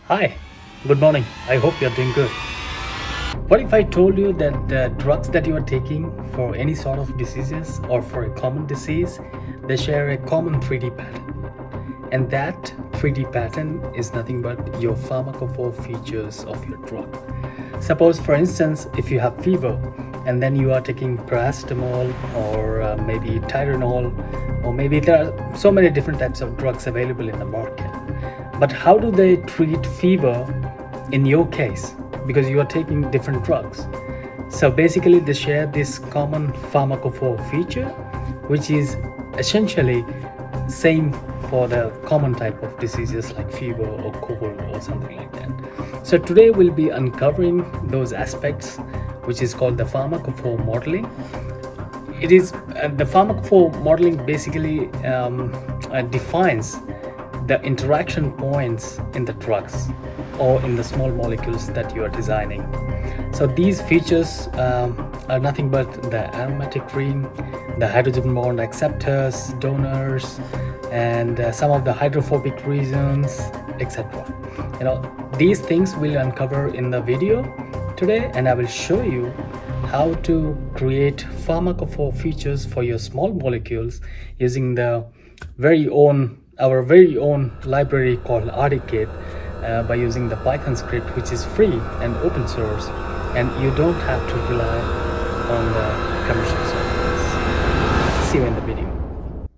Hi, good morning. I hope you're doing good. What if I told you that the drugs that you are taking for any sort of diseases or for a common disease, they share a common 3D pattern? And that 3D pattern is nothing but your pharmacophore features of your drug. Suppose, for instance, if you have fever and then you are taking paracetamol or maybe Tylenol, or maybe there are so many different types of drugs available in the market. But how do they treat fever in your case? Because you are taking different drugs. So basically, they share this common pharmacophore feature, which is essentially same for the common type of diseases like fever or cold or something like that. So today we'll be uncovering those aspects, which is called the pharmacophore modeling. It is the pharmacophore modeling basically defines the interaction points in the drugs or in the small molecules that you are designing. So these features are nothing but the aromatic ring, the hydrogen bond acceptors, donors, and some of the hydrophobic regions, etc. These things we'll uncover in the video today, and I will show you how to create pharmacophore features for your small molecules using our very own library called RDKit by using the Python script, which is free and open source, and you don't have to rely on the commercial software. See you in the video.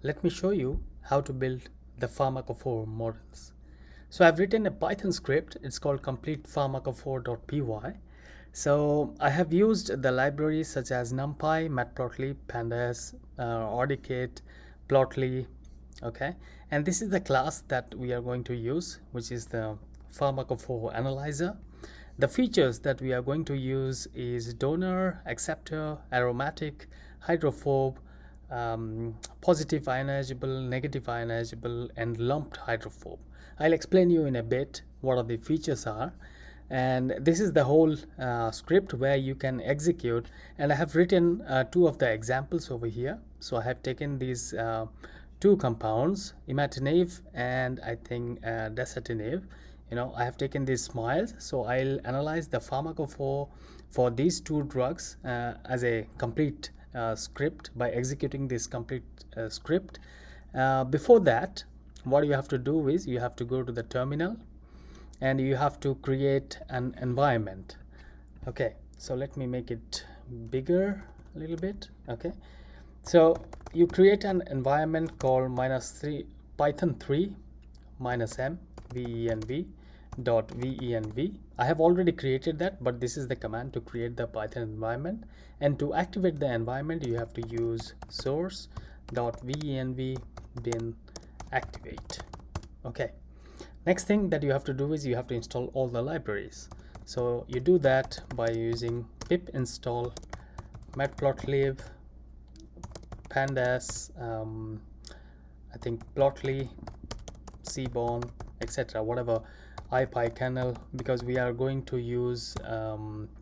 Let me show you how to build the pharmacophore models. So I've written a Python script. It's called complete pharmacophore.py. So I have used the libraries such as NumPy, Matplotlib, Pandas, RDKit, Plotly. Okay, and this is the class that we are going to use, which is the pharmacophore analyzer. The features that we are going to use is donor, acceptor, aromatic, hydrophobe, positive ionizable, negative ionizable, and lumped hydrophobe. I'll explain you in a bit what are the features are. And this is the whole script where you can execute, and I have written two of the examples over here. So I have taken these two compounds, imatinib and I think dasatinib. I have taken these smiles, so I'll analyze the pharmacophore for these two drugs as a complete script by executing this complete script. Before that, what you have to do is you have to go to the terminal and you have to create an environment. Okay, so let me make it bigger a little bit. Okay, so you create an environment called -3 python 3 -m venv dot venv. I have already created that, but this is the command to create the Python environment. And to activate the environment, you have to use source dot venv bin activate. Okay, next thing that you have to do is you have to install all the libraries. So you do that by using pip install matplotlib, pandas, I think plotly, cborn, etc., whatever, ipykernel, because we are going to use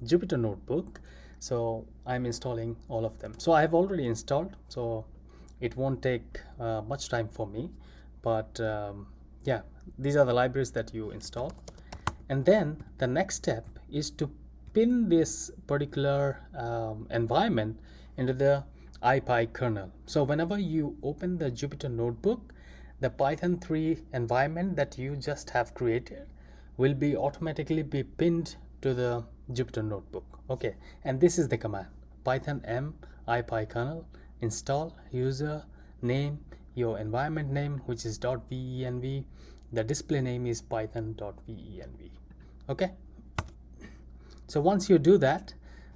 Jupyter Notebook. So I'm installing all of them. So I have already installed, so it won't take much time for me, but yeah, these are the libraries that you install. And then the next step is to pin this particular environment into the ipykernel. So whenever you open the Jupyter Notebook, the Python 3 environment that you just have created will be automatically be pinned to the Jupyter Notebook. Okay, and this is the command python m ipykernel install user name, your environment name, which is .venv. The display name is python.venv. Okay, so once you do that,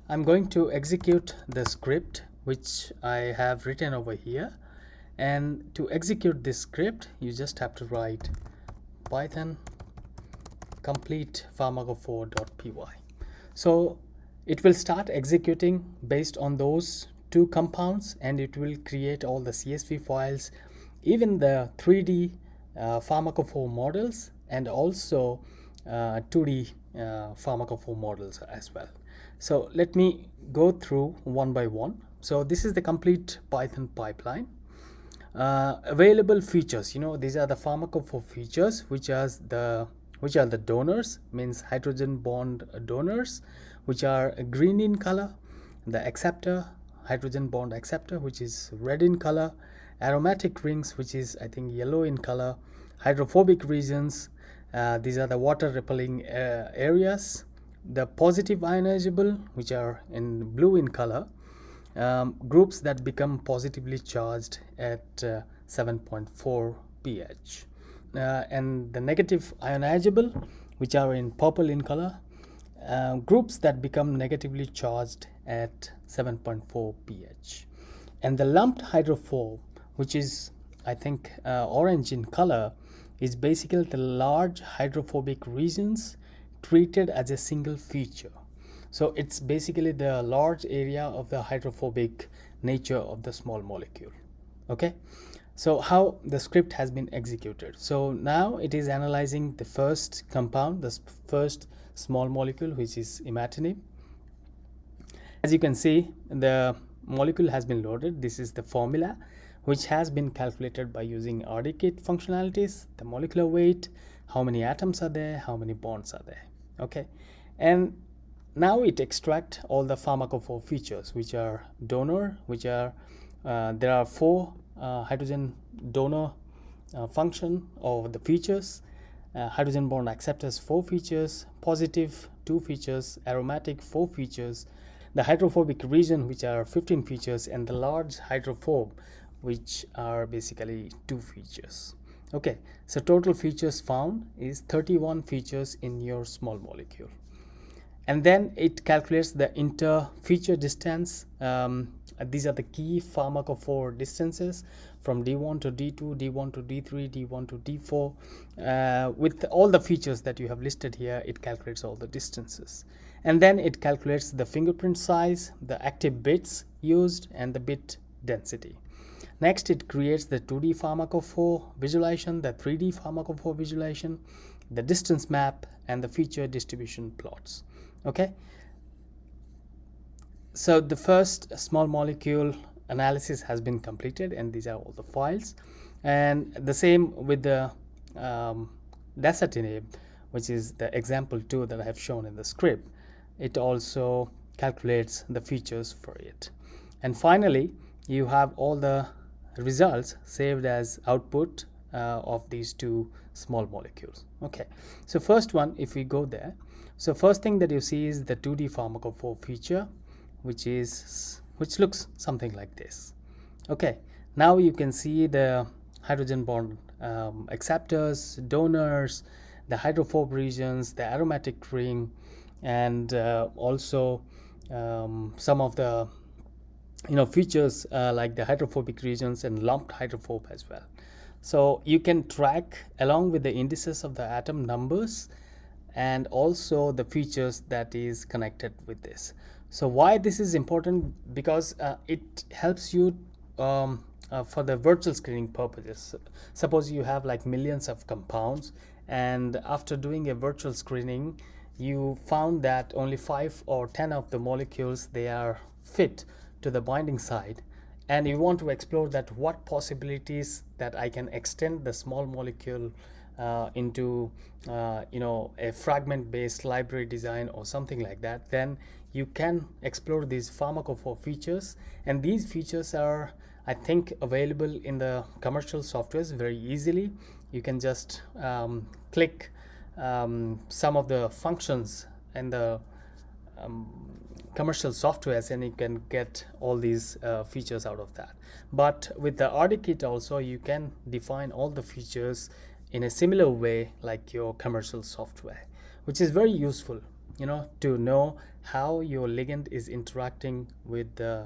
I'm going to execute the script which I have written over here. And to execute this script, you just have to write python complete pharmacophore.py. So it will start executing based on those two compounds, and it will create all the CSV files, even the 3D pharmacophore models, and also 2D pharmacophore models as well. So let me go through one by one. So this is the complete Python pipeline. Available features, these are the pharmacophore features, which are the donors, means hydrogen bond donors, which are green in color, the acceptor, hydrogen bond acceptor, which is red in color, aromatic rings, which is I think yellow in color, hydrophobic regions, these are the water repelling areas, the positive ionizable, which are in blue in color, groups that become positively charged at 7.4 pH, and the negative ionizable, which are in purple in color, groups that become negatively charged at 7.4 pH, and the lumped hydrophobe, which is I think orange in color, is basically the large hydrophobic regions treated as a single feature. So it's basically the large area of the hydrophobic nature of the small molecule. Okay, so how the script has been executed. So now it is analyzing the first compound, the first small molecule, which is imatinib. As you can see, the molecule has been loaded. This is the formula, which has been calculated by using RDKit functionalities, the molecular weight, how many atoms are there, how many bonds are there. Okay, and now it extracts all the pharmacophore features, which are donor, which are there are 4 hydrogen donor function of the features, hydrogen bond acceptors 4 features, positive 2 features, aromatic 4 features, the hydrophobic region, which are 15 features, and the large hydrophobe, which are basically 2 features. Okay, so total features found is 31 features in your small molecule. And then it calculates the inter-feature distance. These are the key pharmacophore distances from D1 to D2, D1 to D3, D1 to D4. With all the features that you have listed here, it calculates all the distances. And then it calculates the fingerprint size, the active bits used, and the bit density. Next, it creates the 2D pharmacophore visualization, the 3D pharmacophore visualization, the distance map, and the feature distribution plots. Okay, so the first small molecule analysis has been completed, and these are all the files. And the same with the dasatinib, which is the example 2 that I have shown in the script. It also calculates the features for it. And finally, you have all the results saved as output of these 2 small molecules. Okay, so first one, if we go there, so first thing that you see is the 2D pharmacophore feature, which looks something like this. Okay, now you can see the hydrogen bond acceptors, donors, the hydrophobe regions, the aromatic ring, and also some of the features like the hydrophobic regions and lumped hydrophobe as well. So you can track along with the indices of the atom numbers and also the features that is connected with this. So why this is important? Because it helps you for the virtual screening purposes. Suppose you have like millions of compounds, and after doing a virtual screening, you found that only 5 or 10 of the molecules, they are fit to the binding site, and you want to explore that what possibilities that I can extend the small molecule into a fragment based library design or something like that. Then you can explore these pharmacophore features, and these features are, I think, available in the commercial softwares very easily. You can just click some of the functions in the commercial softwares, and you can get all these features out of that. But with the RDKit also, you can define all the features in a similar way like your commercial software, which is very useful, to know how your ligand is interacting with the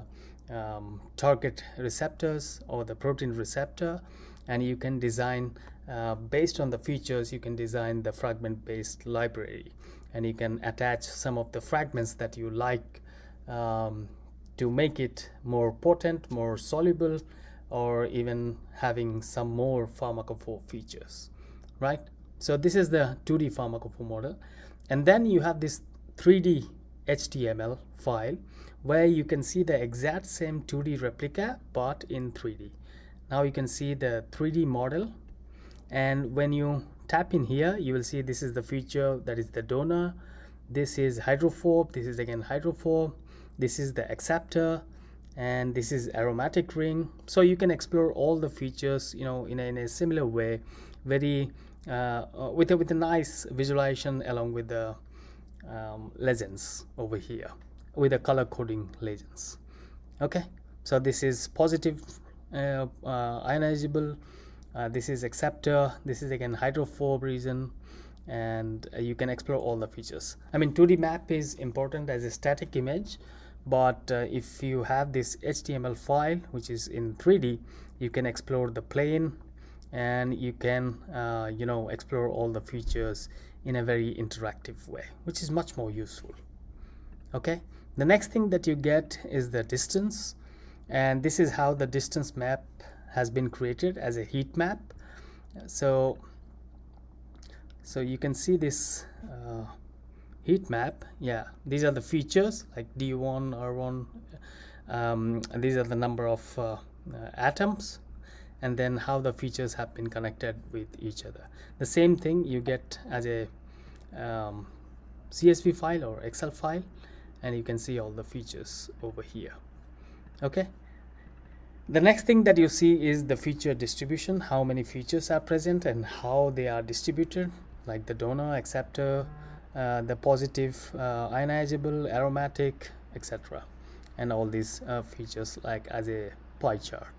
target receptors or the protein receptor. And you can design based on the features, you can design the fragment based library, and you can attach some of the fragments that you like to make it more potent, more soluble, or even having some more pharmacophore features, right? So this is the 2D pharmacophore model. And then you have this 3D HTML file where you can see the exact same 2D replica but in 3D. Now you can see the 3D model, and when you tap in here, you will see this is the feature, that is the donor, this is hydrophobe, this is again hydrophobe, this is the acceptor, and this is aromatic ring. So you can explore all the features, you know, in a similar way, very with a nice visualization along with the legends over here, with the color coding legends. Okay, so this is positive ionizable, this is acceptor, this is again hydrophobe region, and you can explore all the features. I mean, 2D map is important as a static image, but if you have this HTML file which is in 3D, you can explore the plane, and you can you know, explore all the features in a very interactive way, which is much more useful. Okay, the next thing that you get is the distance, and this is how the distance map has been created as a heat map. So you can see this heat map. Yeah, these are the features like D1, R1, and these are the number of atoms, and then how the features have been connected with each other. The same thing you get as a CSV file or Excel file, and you can see all the features over here. Okay, the next thing that you see is the feature distribution, how many features are present and how they are distributed, like the donor, acceptor, the positive, ionizable, aromatic, etc., and all these features like as a pie chart.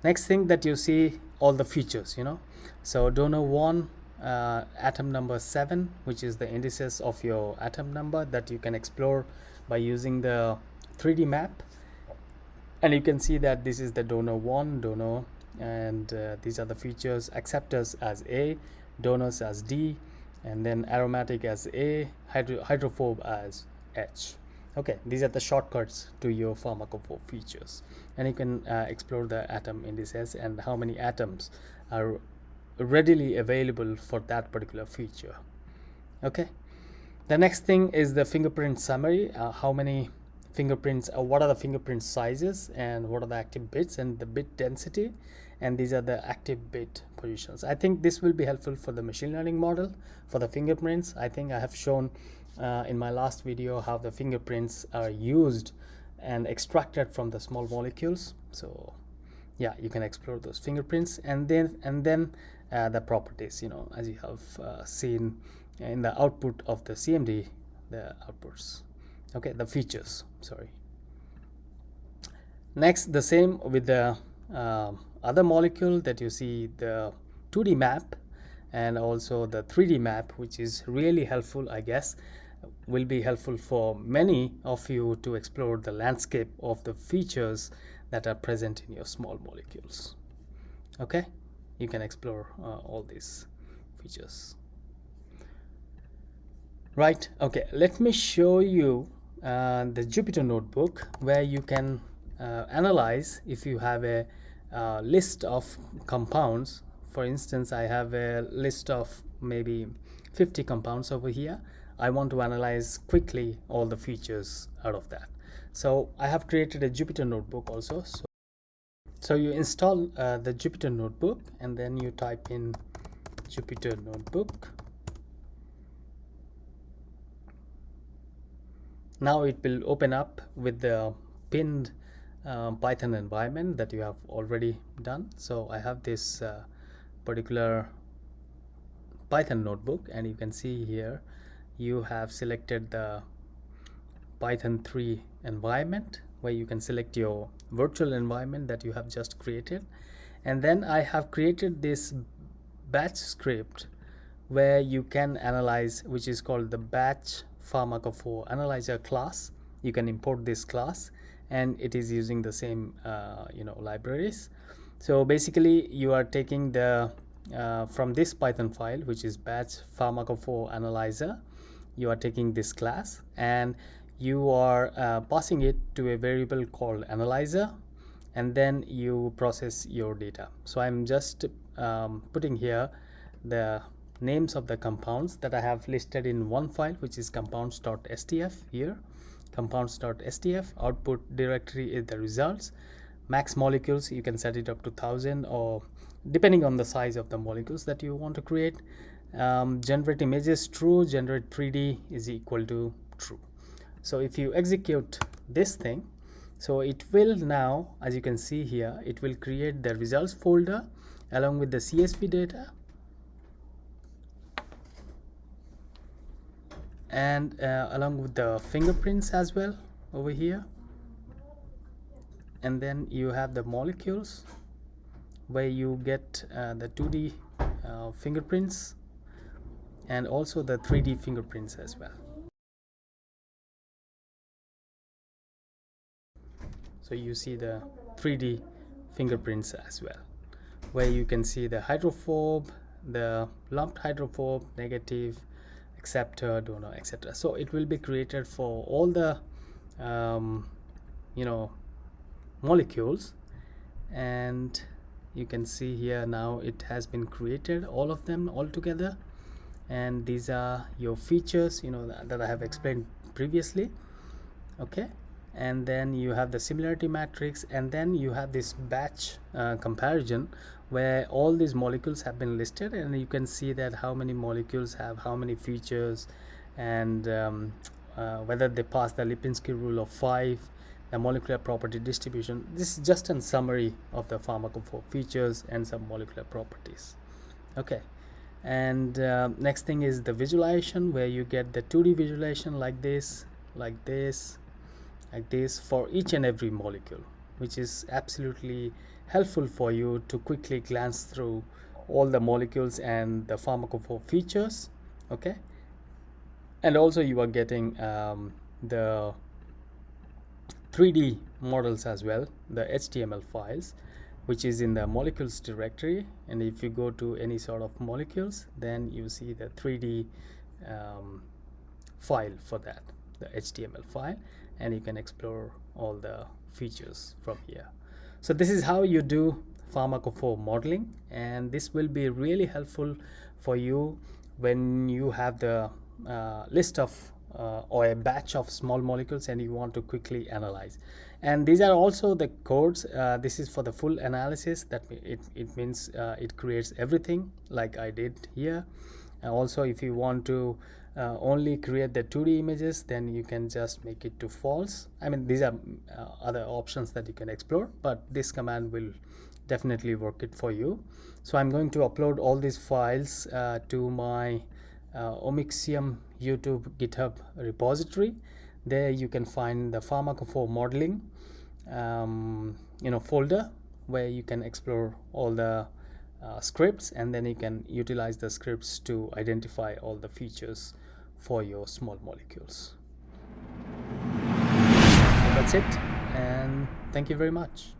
Next thing that you see, all the features, you know. So donor 1, atom number 7, which is the indices of your atom number that you can explore by using the 3D map. And you can see that this is the donor 1, donor, and these are the features, acceptors as A, donors as D, and then aromatic as A, hydrophobe as H. Okay, these are the shortcuts to your pharmacophore features, and you can explore the atom indices and how many atoms are readily available for that particular feature. Okay, the next thing is the fingerprint summary, how many fingerprints, what are the fingerprint sizes, and what are the active bits and the bit density, and these are the active bit positions. I think this will be helpful for the machine learning model for the fingerprints. I think I have shown in my last video how the fingerprints are used and extracted from the small molecules. So yeah, you can explore those fingerprints, and then the properties, you know, as you have seen in the output of the CMD, the outputs. Okay, the features, sorry. Next, the same with the other molecule that you see, the 2D map and also the 3D map, which is really helpful, I guess, will be helpful for many of you to explore the landscape of the features that are present in your small molecules. Okay, you can explore all these features. Right, okay, let me show you the Jupyter notebook, where you can analyze if you have a list of compounds. For instance, I have a list of maybe 50 compounds over here. I want to analyze quickly all the features out of that. So I have created a Jupyter notebook also. So you install the Jupyter notebook, and then you type in Jupyter notebook. Now it will open up with the pinned Python environment that you have already done. So I have this particular Python notebook, and you can see here you have selected the Python 3 environment, where you can select your virtual environment that you have just created. And then I have created this batch script where you can analyze, which is called the batch Pharmacophore analyzer class. You can import this class, and it is using the same you know, libraries. So basically you are taking the from this Python file, which is batch Pharmacophore analyzer, you are taking this class and you are passing it to a variable called analyzer, and then you process your data. So I'm just putting here the names of the compounds that I have listed in one file, which is compounds.stf. here compounds.stf. output directory is the results. max molecules, you can set it up to 1000, or depending on the size of the molecules that you want to create. Generate images true, generate 3D is equal to true. So if you execute this thing, so it will now, as you can see here, it will create the results folder along with the CSV data, and along with the fingerprints as well over here. And then you have the molecules where you get the 2D fingerprints and also the 3D fingerprints as well. So you see the 3D fingerprints as well, where you can see the hydrophobe, the lumped hydrophobe, negative, acceptor, donor, etc. So it will be created for all the molecules, and you can see here now it has been created, all of them all together. And these are your features, that I have explained previously. Okay, and then you have the similarity matrix, and then you have this batch comparison where all these molecules have been listed, and you can see that how many molecules have how many features, and whether they pass the Lipinski rule of 5, the molecular property distribution. This is just a summary of the pharmacophore features and some molecular properties. Okay, and next thing is the visualization, where you get the 2D visualization like this, like this, like this for each and every molecule, which is absolutely helpful for you to quickly glance through all the molecules and the pharmacophore features. Okay, and also you are getting the 3D models as well, the HTML files, which is in the molecules directory. And if you go to any sort of molecules, then you see the 3D file for that, the HTML file, and you can explore all the features from here. So this is how you do pharmacophore modeling, and this will be really helpful for you when you have the list of or a batch of small molecules and you want to quickly analyze. And these are also the codes. This is for the full analysis. That it means it creates everything like I did here. Also, if you want to only create the 2D images, then you can just make it to false. I mean, these are other options that you can explore, but this command will definitely work it for you. So I'm going to upload all these files to my Omixium YouTube GitHub repository. There you can find the pharmacophore modeling folder, where you can explore all the scripts, and then you can utilize the scripts to identify all the features for your small molecules. That's it, and thank you very much.